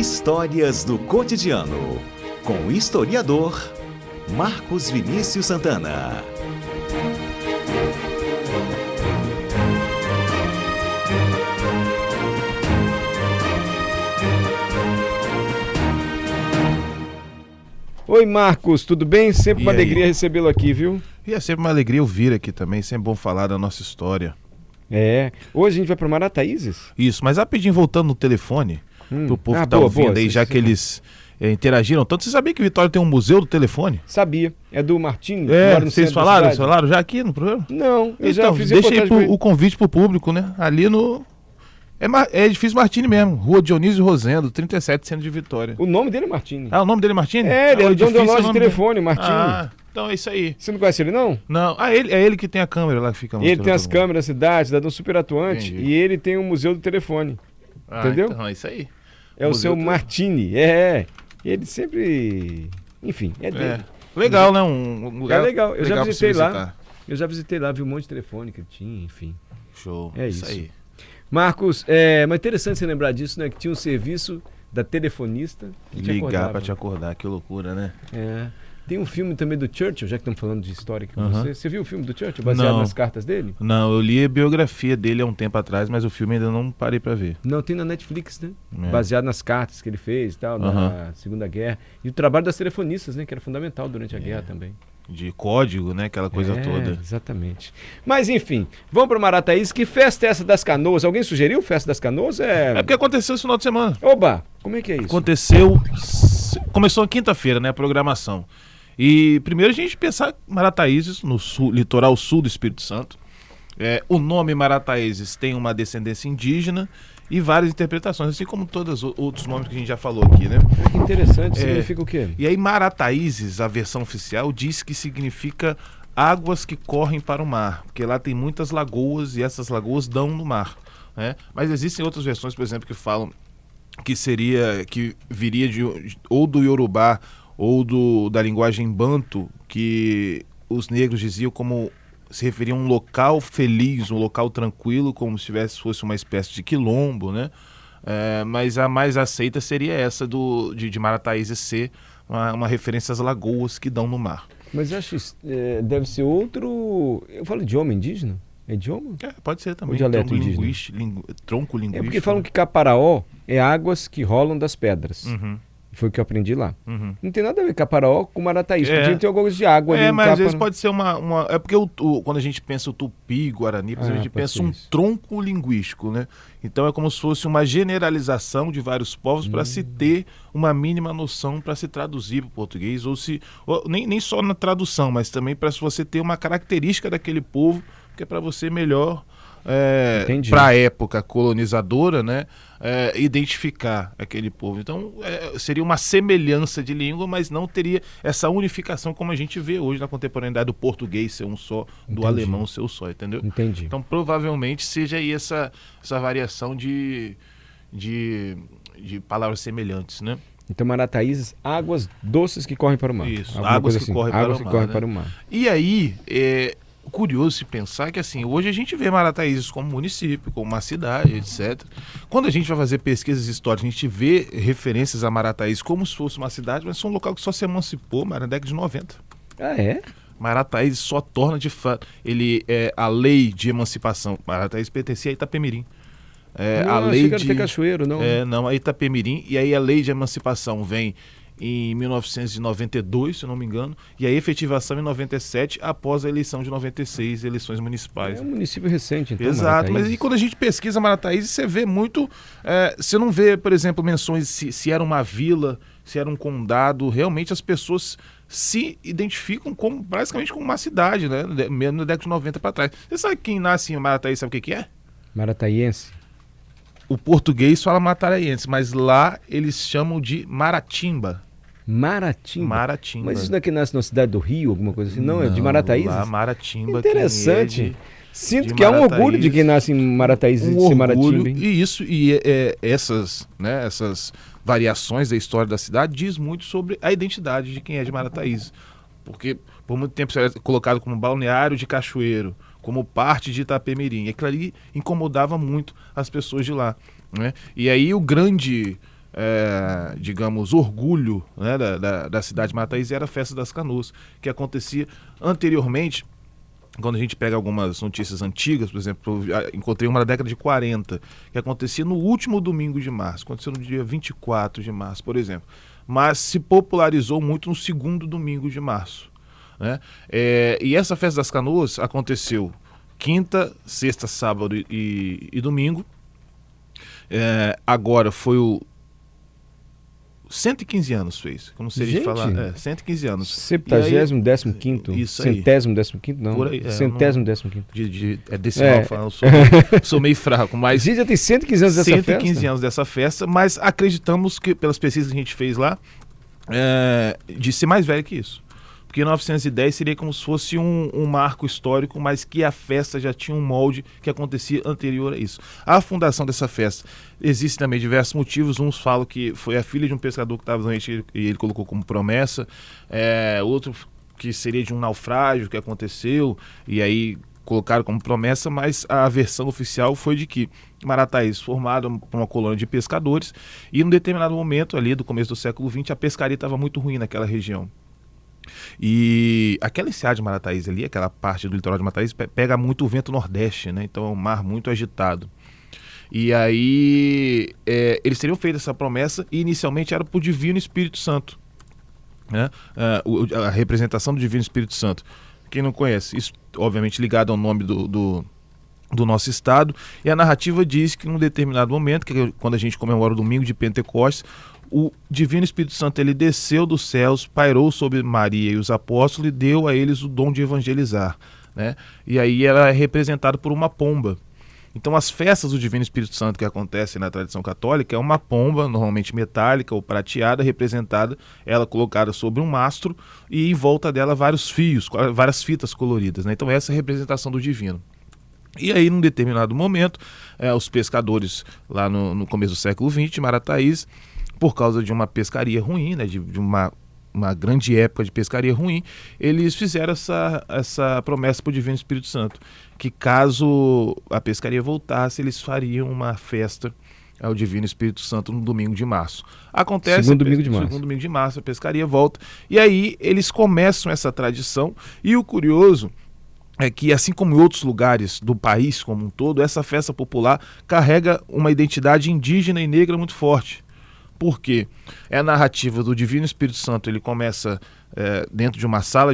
Histórias do cotidiano, com o historiador Marcos Vinícius Santana. Oi, Marcos, tudo bem? Sempre uma E aí? alegria recebê-lo aqui, viu? E é sempre uma alegria eu vir aqui também, sempre bom falar da nossa história. Hoje a gente vai para Marataízes. Isso, mas rapidinho voltando no telefone, pro povo que tá ouvindo aí, já que eles interagiram tanto. Você sabia que Vitória tem um museu do telefone? Sabia, é do Martinho. que mora no Vocês centro da cidade. falaram já aqui no programa? Não, eu já Então, fiz deixa aí reportagem com o convite pro público, né? Ali no... É edifício Martini mesmo, Rua Dionísio Rosendo, 37, centro de Vitória. O nome dele é Martinho. Ah, o nome dele é Martini? Ele é o dono da edifício loja é o de nome telefone, dele. Martinho. Ah, então é isso aí. Você não conhece ele, não? Não, é ele que tem a câmera lá que fica Ele tem as mostrando todo mundo. câmeras na cidade, cidadão super atuante, Entendi. e ele tem um museu do telefone. Entendeu? Então é isso aí. É o Museu seu do- Martini. Ele sempre... Enfim, é dele. É. Legal, né? Um lugar legal, eu já pra visitei se lá. visitar. Eu já visitei lá, vi um monte de telefone que ele tinha, enfim. Show. É isso. aí. Marcos, mas interessante você lembrar disso, né? Que tinha um serviço da telefonista que te Ligar acordava. pra te acordar, que loucura, né? É. Tem um filme também do Churchill, já que estamos falando de história aqui com Aham. você. Você viu o filme do Churchill, baseado Não. nas cartas dele? Não, eu li a biografia dele há um tempo atrás, mas o filme ainda não parei pra ver. Não, tem na Netflix, né? É. Baseado nas cartas que ele fez e tal, na Aham. Segunda Guerra. E o trabalho das telefonistas, né? Que era fundamental durante a guerra também. De código, né? Aquela coisa toda. Exatamente. Mas enfim, vamos para Marataízes. Que festa é essa das Canoas? Alguém sugeriu Festa das Canoas? É porque aconteceu esse final de semana. Oba, como é que é isso? Começou na quinta-feira, né? A programação. E primeiro a gente pensar em Marataízes, no sul, litoral sul do Espírito Santo. O nome Marataízes tem uma descendência indígena e várias interpretações, assim como todos os outros nomes que a gente já falou aqui, né? Que interessante, significa o quê? E aí Marataízes, a versão oficial, diz que significa águas que correm para o mar, porque lá tem muitas lagoas e essas lagoas dão no mar, né? Mas existem outras versões, por exemplo, que falam que viria ou do Iorubá ou da linguagem banto, que os negros diziam como se referia a um local feliz, um local tranquilo, como se fosse uma espécie de quilombo, né? Mas a mais aceita seria essa de Marataízes ser uma referência às lagoas que dão no mar. Mas eu acho que deve ser outro... Eu falo idioma indígena? É idioma? Pode ser também. O dialeto tronco indígena. Tronco linguístico. É porque falam que Caparaó é águas que rolam das pedras. Uhum, Foi o que eu aprendi lá. uhum. Não tem nada a ver Caparaó com Marataízes. É. Podia ter alguma coisa de água ali no Mas às vezes Capa, né? pode ser é porque quando a gente pensa o Tupi, Guarani, a gente pode pensa ser um isso. tronco linguístico, né? Então é como se fosse uma generalização de vários povos para se ter uma mínima noção para se traduzir para o português, nem só na tradução, mas também para você ter uma característica daquele povo, que é para você melhor, Entendi. para a época colonizadora, né? Identificar aquele povo. Então seria uma semelhança de língua, mas não teria essa unificação como a gente vê hoje na contemporaneidade do português ser um só, do Entendi. alemão ser um só, entendeu? Entendi. Então provavelmente seja aí essa variação de palavras semelhantes, né? Então Marataízes, águas doces que correm para o mar. Isso, Alguma águas coisa que assim. correm para Águas o que mar, correm né? para o mar. E aí, curioso se pensar que assim, hoje a gente vê Marataízes como município, como uma cidade, etc. Quando a gente vai fazer pesquisas históricas, a gente vê referências a Marataízes como se fosse uma cidade, mas é um local que só se emancipou na década de 90. Ah, é? Marataízes só torna de fato, a lei de emancipação, Marataízes pertencia a Itapemirim. A Não, lei achei que era de ter Cachoeiro, não. Não, a Itapemirim, e aí a lei de emancipação vem em 1992, se eu não me engano, e a efetivação em 97, após a eleição de 96, eleições municipais. É um município recente, então. Exato, mas Marataízes. e quando a gente pesquisa Marataízes, você vê muito, você não vê, por exemplo, menções se era uma vila, se era um condado, realmente as pessoas se identificam basicamente como uma cidade, né? Mesmo na década de 90 para trás. Você sabe quem nasce em Marataízes, sabe o que é? Marataíense. O português fala mataraiense, mas lá eles chamam de Maratimba. Maratimba. Mas isso não é que nasce na cidade do Rio, alguma coisa assim? Não, é de Não, Marataízes? lá Maratimba. Interessante. quem é Sinto de que é um orgulho Marataízes. de quem nasce em Marataízes de ser orgulho, Maratimba, hein? e isso, essas variações da história da cidade diz muito sobre a identidade de quem é de Marataízes. Porque por muito tempo isso era colocado como balneário de Cachoeiro, como parte de Itapemirim. E aquilo ali incomodava muito as pessoas de lá, né? E aí o grande digamos, orgulho, né, da cidade de Marataízes era a Festa das Canoas, que acontecia anteriormente. Quando a gente pega algumas notícias antigas, por exemplo, encontrei uma da década de 40, que acontecia no último domingo de março, aconteceu no dia 24 de março, por exemplo, mas se popularizou muito no segundo domingo de março, né? E essa Festa das Canoas aconteceu quinta, sexta, sábado e domingo. Agora foi o 115 anos fez, como seria falar, 115 anos. 70º, 15º, isso aí. 100º, 15º, não, Por aí, 100º, 15º. Decimal, falando, sou meio fraco, mas... A gente já tem 115 anos dessa festa? 115 anos dessa festa, mas acreditamos que, pelas pesquisas que a gente fez lá, de ser mais velho que isso. Porque 910 seria como se fosse um marco histórico, mas que a festa já tinha um molde que acontecia anterior a isso. A fundação dessa festa, existem também diversos motivos. Uns falam que foi a filha de um pescador que estava doente e ele colocou como promessa. Outro que seria de um naufrágio que aconteceu e aí colocaram como promessa, mas a versão oficial foi de que Marataízes, formada por uma colônia de pescadores, e num determinado momento ali do começo do século XX, a pescaria estava muito ruim naquela região. E aquela enseada de Marataízes ali, aquela parte do litoral de Marataízes, pega muito o vento nordeste, né? Então é um mar muito agitado. E aí eles teriam feito essa promessa e inicialmente era para o Divino Espírito Santo, né? A representação do Divino Espírito Santo. Quem não conhece, isso obviamente ligado ao nome do nosso estado, e a narrativa diz que num determinado momento, que é quando a gente comemora o domingo de Pentecostes, o Divino Espírito Santo ele desceu dos céus, pairou sobre Maria e os apóstolos e deu a eles o dom de evangelizar, né? E aí era representado por uma pomba. Então as festas do Divino Espírito Santo que acontecem na tradição católica é uma pomba, normalmente metálica ou prateada, representada, ela colocada sobre um mastro e em volta dela vários fios, várias fitas coloridas, né? Então essa é a representação do Divino. E aí, num determinado momento, os pescadores lá no começo do século XX, Marataízes, por causa de uma pescaria ruim, né, de uma grande época de pescaria ruim, eles fizeram essa promessa para o Divino Espírito Santo, que caso a pescaria voltasse, eles fariam uma festa ao Divino Espírito Santo no domingo de março. Acontece, segundo domingo de março, a pescaria volta, e aí eles começam essa tradição, e o curioso é que, assim como em outros lugares do país como um todo, essa festa popular carrega uma identidade indígena e negra muito forte. Por quê? É a narrativa do Divino Espírito Santo, ele começa dentro de uma sala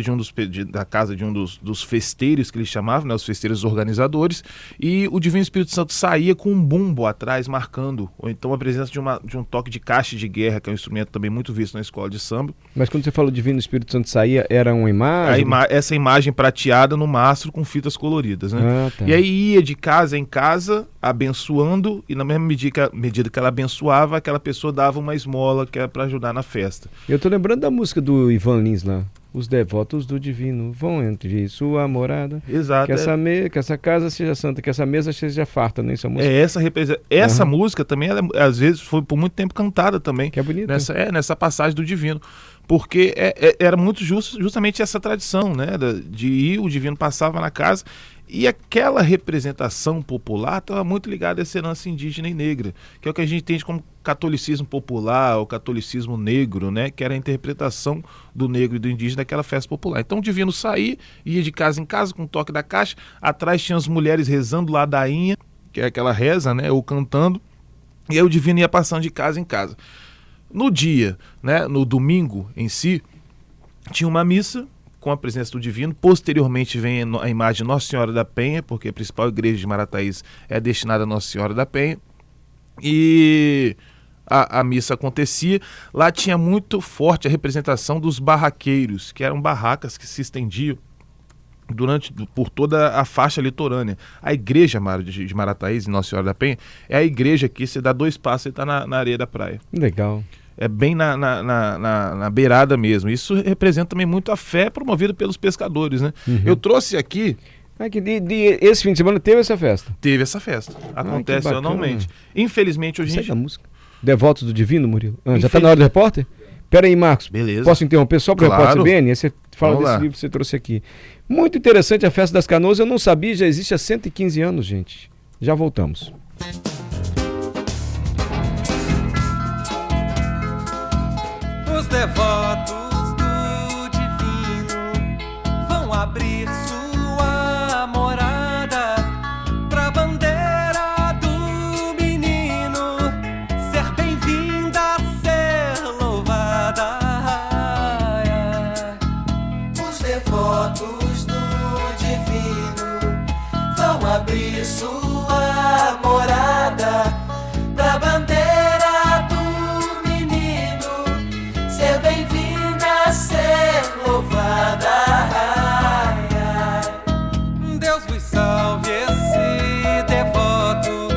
da casa de um dos festeiros, que eles chamavam, né, os festeiros organizadores, e o Divino Espírito Santo saía com um bumbo atrás, marcando, ou então a presença de um toque de caixa de guerra, que é um instrumento também muito visto na escola de samba. Mas quando você falou Divino Espírito Santo saía, era uma imagem? Essa imagem prateada no mastro com fitas coloridas, né? Tá. E aí ia de casa em casa, abençoando, e na mesma medida que ela abençoava, aquela pessoa dava uma esmola que era para ajudar na festa. Eu tô lembrando da música do Ivan Lins lá. Os devotos do divino vão entre sua morada. Exato. Que essa casa seja santa, que essa mesa seja farta, né? Essa música também, ela, às vezes, foi por muito tempo cantada também. Que é bonita. Nessa passagem do divino. Porque era muito justamente essa tradição, né? De ir, o divino passava na casa. E aquela representação popular estava muito ligada a essa herança indígena e negra, que é o que a gente entende como catolicismo popular, ou catolicismo negro, né? Que era a interpretação do negro e do indígena daquela festa popular. Então o divino saía, ia de casa em casa com o toque da caixa, atrás tinha as mulheres rezando ladainha, que é aquela reza, né? Ou cantando, e aí o divino ia passando de casa em casa. No dia, né? No domingo em si, tinha uma missa com a presença do divino. Posteriormente vem a imagem de Nossa Senhora da Penha, porque a principal igreja de Marataízes é destinada a Nossa Senhora da Penha. E a missa acontecia. Lá tinha muito forte a representação dos barraqueiros, que eram barracas que se estendiam por toda a faixa litorânea. A igreja de Marataízes, Nossa Senhora da Penha, é a igreja que você dá 2 passos e está na areia da praia. Legal. É bem na beirada mesmo. Isso representa também muito a fé promovida pelos pescadores, né? Uhum. Eu trouxe aqui... esse fim de semana teve essa festa? Teve essa festa. Acontece anualmente. Infelizmente, hoje... Segue a música. Devotos do Divino, Murilo? Já está na hora do repórter? Pera aí, Marcos. Beleza. Posso interromper só para o repórter BN? Aí você fala Vamos desse lá. livro que você trouxe aqui. Muito interessante a Festa das Canoas. Eu não sabia, já existe há 115 anos, gente. Já voltamos. devotos do divino vão abrir sua morada pra bandeira do menino ser bem-vinda, ser louvada. Ai, ai. Os devotos do divino vão abrir sua morada pra bandeira do menino ser bem-vinda, ser louvada. Ai, ai. Deus vos salve, esse devoto,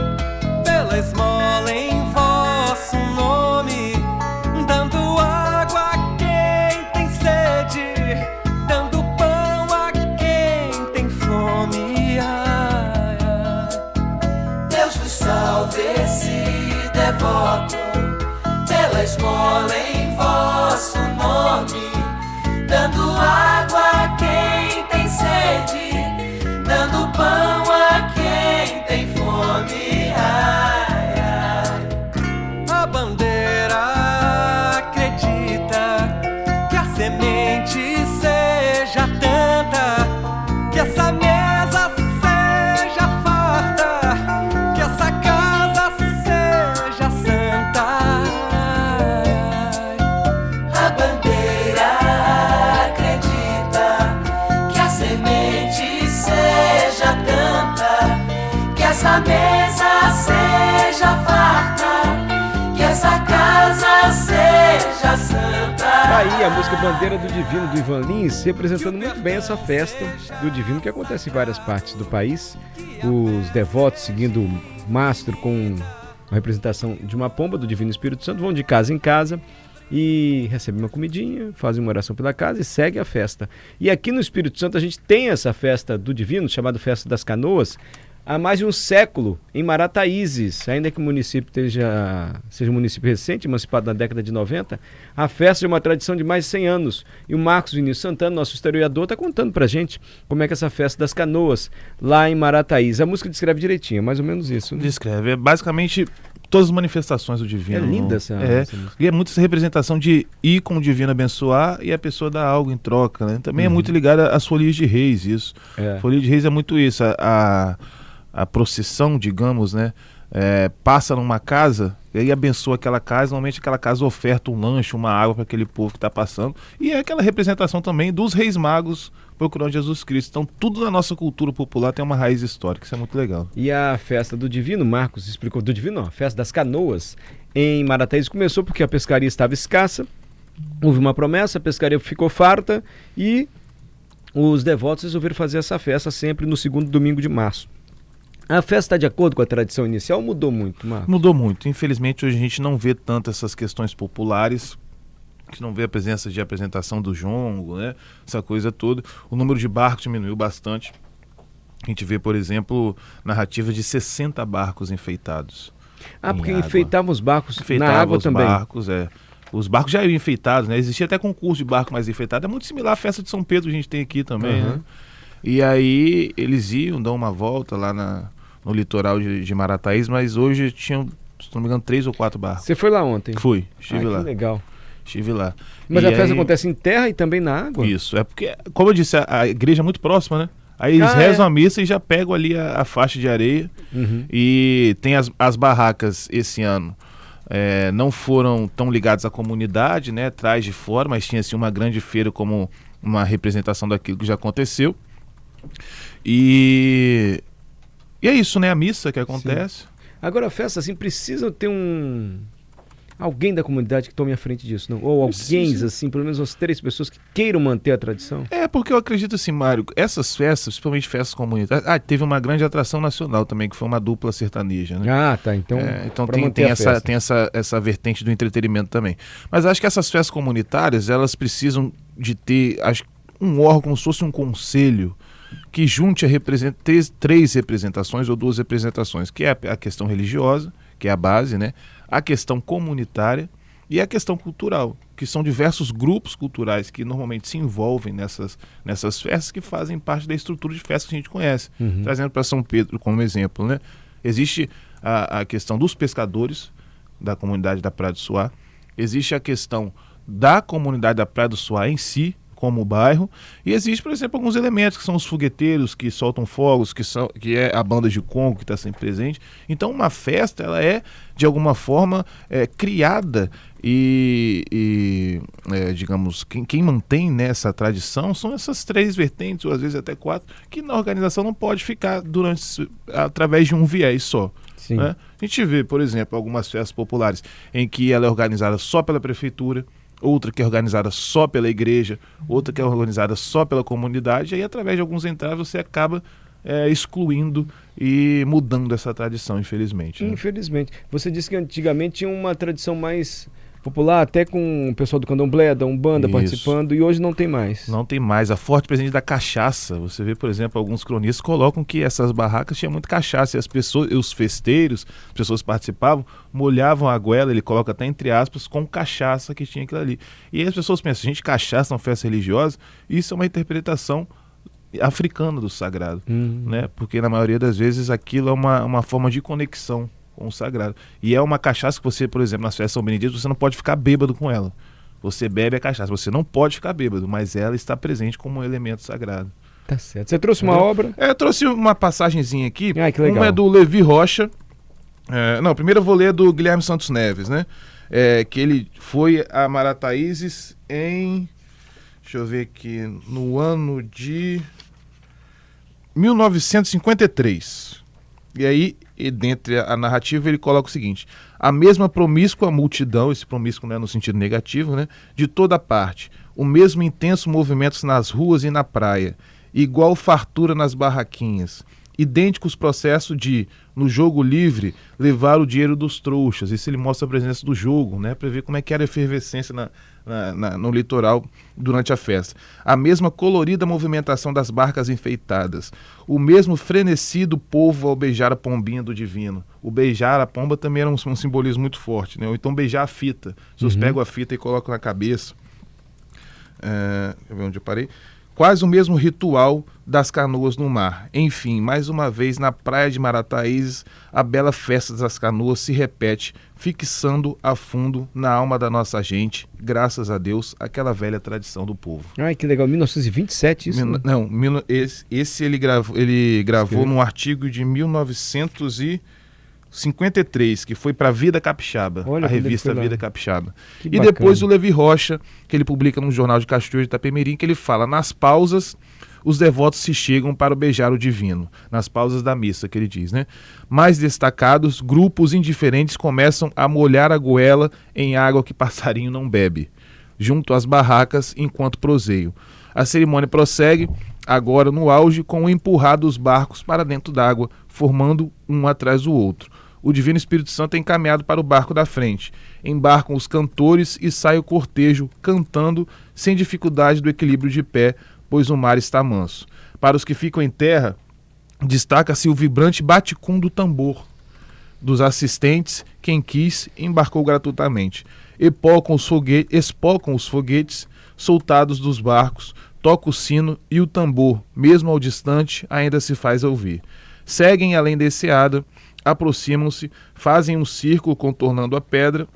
pela esmola em vosso nome, dando água a quem tem sede, dando pão a quem tem fome. Ai, ai. Deus vos salve, esse devoto, pela esmola em vosso nome, dando água a quem tem sede, dando pão a quem tem fome. Ai, ai. A bandeira acredita que a semente seja tanta, que essa mesa seja farta, que essa casa seja santa. A bandeira acredita que a semente seja tanta, que essa mesa seja farta, que essa casa seja santa. Tá aí a música Bandeira do Divino, do Ivan Lins, representando muito bem essa festa do Divino que acontece em várias partes do país. Os devotos seguindo o mastro com a representação de uma pomba do Divino Espírito Santo vão de casa em casa e recebem uma comidinha, fazem uma oração pela casa e segue a festa. E aqui no Espírito Santo a gente tem essa festa do Divino, chamada Festa das Canoas, há mais de um século, em Marataízes, ainda que o município seja um município recente, emancipado na década de 90, a festa é uma tradição de mais de 100 anos. E o Marcos Vinícius Santana, nosso historiador, está contando pra gente como é que é essa Festa das Canoas, lá em Marataízes. A música descreve direitinho, é mais ou menos isso, né? Descreve. É basicamente todas as manifestações do divino. É linda essa música. E é muito essa representação de ir com o divino abençoar e a pessoa dar algo em troca, né? Também é muito ligada às folias de reis, isso. Folia de reis é muito isso. A procissão, digamos, né? Passa numa casa e aí abençoa aquela casa. Normalmente aquela casa oferta um lanche, uma água para aquele povo que está passando. E é aquela representação também dos reis magos procurando Jesus Cristo. Então tudo na nossa cultura popular tem uma raiz histórica. Isso é muito legal. E a festa do Divino, Marcos explicou, do Divino não, a festa das Canoas em Marataízes começou porque a pescaria estava escassa. Houve uma promessa, a pescaria ficou farta e os devotos resolveram fazer essa festa sempre no segundo domingo de março. A festa está de acordo com a tradição inicial ou mudou muito, Marcos? Mudou muito. Infelizmente, hoje a gente não vê tanto essas questões populares, a gente não vê a presença de apresentação do jongo, né? Essa coisa toda. O número de barcos diminuiu bastante. A gente vê, por exemplo, narrativa de 60 barcos enfeitados. Porque enfeitavam os barcos na água também. Os barcos já eram enfeitados, né? Existia até concurso de barco mais enfeitado. É muito similar à festa de São Pedro que a gente tem aqui também, né? E aí eles iam dar uma volta lá no litoral de Marataízes, mas hoje tinham, se não me engano, 3 ou 4 barcos. Você foi lá ontem? Fui, estive lá. Que legal. Estive lá. Mas a festa acontece em terra e também na água? Isso, é porque, como eu disse, a igreja é muito próxima, né? Aí eles rezam a missa e já pegam ali a faixa de areia. E tem as barracas esse ano. Não foram tão ligadas à comunidade, né? Atrás de fora, mas tinha assim, uma grande feira como uma representação daquilo que já aconteceu. E é isso, né? A missa que acontece. Sim. Agora a festa, assim, precisa ter alguém da comunidade que tome a frente disso, não? Ou alguém, assim, pelo menos umas 3 pessoas que queiram manter a tradição? Porque eu acredito assim, Mário, essas festas, principalmente festas comunitárias, teve uma grande atração nacional também, que foi uma dupla sertaneja, né? Tá, então tem essa vertente do entretenimento também. Mas acho que essas festas comunitárias, elas precisam de ter, um órgão, como se fosse um conselho, que junte 3 representações ou 2 representações, que é a questão religiosa, que é a base, né? A questão comunitária e a questão cultural, que são diversos grupos culturais que normalmente se envolvem nessas festas, que fazem parte da estrutura de festas que a gente conhece. Trazendo para São Pedro como exemplo, né? Existe a questão dos pescadores da comunidade da Praia do Suá, existe a questão da comunidade da Praia do Suá em si, como o bairro, e existe, por exemplo, alguns elementos que são os fogueteiros que soltam fogos, que é a banda de Congo que está sempre presente. Então uma festa, ela é, de alguma forma, criada digamos, quem mantém nessa tradição são essas 3 vertentes, ou às vezes até 4, que na organização não pode ficar através de um viés só. Né? A gente vê, por exemplo, algumas festas populares em que ela é organizada só pela prefeitura, outra que é organizada só pela igreja, outra que é organizada só pela comunidade, e aí através de alguns entraves você acaba excluindo e mudando essa tradição, infelizmente. Né? Infelizmente. Você disse que antigamente tinha uma tradição mais popular, até com o pessoal do candomblé, da Umbanda participando, e hoje não tem mais. Não tem mais. A forte presença da cachaça. Você vê, por exemplo, alguns cronistas colocam que essas barracas tinham muito cachaça, e as pessoas, os festeiros, as pessoas que participavam, molhavam a goela, ele coloca até entre aspas, com cachaça que tinha aquilo ali. E aí as pessoas pensam, gente, cachaça é uma festa religiosa? Isso é uma interpretação africana do sagrado, né? Porque na maioria das vezes aquilo é uma forma de conexão com o sagrado. E é uma cachaça que você, por exemplo, nas festas São Benedito, você não pode ficar bêbado com ela. Você bebe a cachaça, você não pode ficar bêbado, mas ela está presente como um elemento sagrado. Tá certo. Você trouxe uma obra? Eu trouxe uma passagenzinha aqui. Ah, que legal. Uma é do Levi Rocha. Primeiro eu vou ler do Guilherme Santos Neves, né? Que ele foi a Marataízes em... Deixa eu ver aqui. No ano de 1953. E aí, dentre a narrativa, ele coloca o seguinte: a mesma promíscua multidão, esse promíscuo não é no sentido negativo, né, de toda parte, o mesmo intenso movimento nas ruas e na praia, igual fartura nas barraquinhas, idênticos processos de, no jogo livre, levar o dinheiro dos trouxas. Isso ele mostra a presença do jogo, né, para ver como é que era a efervescência no litoral durante a festa. A mesma colorida movimentação das barcas enfeitadas, o mesmo frenesi do povo ao beijar a pombinha do divino. O beijar a pomba também era um simbolismo muito forte, né? Ou então beijar a fita. As pessoas pegam a fita e colocam na cabeça. Deixa eu ver onde eu parei. Quase o mesmo ritual das canoas no mar. Enfim, mais uma vez, na praia de Marataízes, a bela festa das canoas se repete, fixando a fundo na alma da nossa gente, graças a Deus, aquela velha tradição do povo. Ai, que legal, 1927 isso? Não, esse ele gravou num artigo de 1953, que foi para Vida Capixaba, a revista Vida Capixaba. E bacana. Depois o Levi Rocha, que ele publica no Jornal de Castilho de Itapemirim, que ele fala: nas pausas, os devotos se chegam para beijar o divino. Nas pausas da missa, que ele diz, né? Mais destacados, grupos indiferentes começam a molhar a goela em água que passarinho não bebe, junto às barracas, enquanto proseio. A cerimônia prossegue, agora no auge, com o empurrar dos barcos para dentro d'água, formando um atrás do outro. O Divino Espírito Santo é encaminhado para o barco da frente. Embarcam os cantores e sai o cortejo, cantando sem dificuldade do equilíbrio de pé, pois o mar está manso. Para os que ficam em terra, destaca-se o vibrante baticum do tambor. Dos assistentes, quem quis, embarcou gratuitamente. Espocam os foguetes soltados dos barcos, toca o sino e o tambor, mesmo ao distante, ainda se faz ouvir. Seguem além da enseada, aproximam-se, fazem um círculo contornando a pedra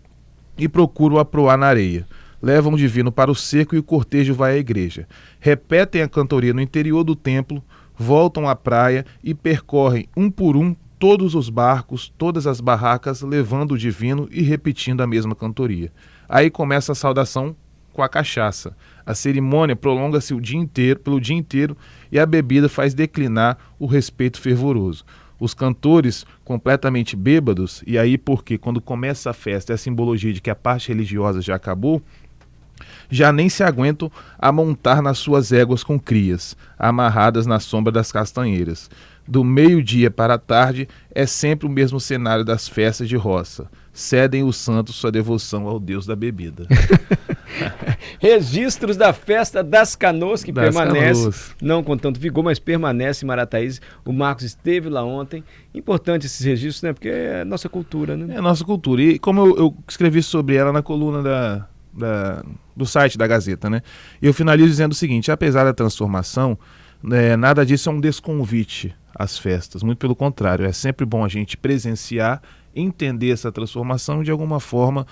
e procuram aproar na areia. Levam o divino para o cerco e o cortejo vai à igreja. Repetem a cantoria no interior do templo, voltam à praia e percorrem um por um todos os barcos, todas as barracas, levando o divino e repetindo a mesma cantoria. Aí começa a saudação com a cachaça. A cerimônia prolonga-se pelo dia inteiro e a bebida faz declinar o respeito fervoroso. Os cantores, completamente bêbados, e aí porque quando começa a festa é a simbologia de que a parte religiosa já acabou, já nem se aguentam a montar nas suas éguas com crias, amarradas na sombra das castanheiras. Do meio-dia para a tarde é sempre o mesmo cenário das festas de roça. Cedem os santos sua devoção ao Deus da bebida. Registros da festa das canoas, que permanece, não com tanto vigor, mas permanece em Marataízes. O Marcos esteve lá ontem. Importante esses registros, né? Porque é nossa cultura, né? É nossa cultura. E como eu escrevi sobre ela na coluna do site da Gazeta, né? Eu finalizo dizendo o seguinte: apesar da transformação, nada disso é um desconvite às festas. Muito pelo contrário, é sempre bom a gente presenciar, entender essa transformação e de alguma forma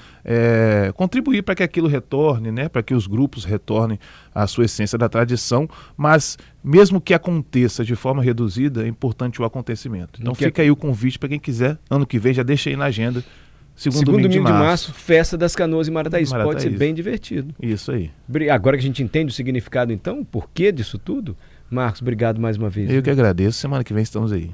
contribuir para que aquilo retorne, né? Para que os grupos retornem à sua essência da tradição, mas mesmo que aconteça de forma reduzida, é importante o acontecimento. Então fica aí o convite para quem quiser, ano que vem, já deixa aí na agenda. Segundo domingo de março, Festa das Canoas em Marataízes. Pode ser bem divertido. Isso aí. Agora que a gente entende o significado, então, o porquê disso tudo, Marcos, obrigado mais uma vez. Eu que agradeço. Semana que vem estamos aí.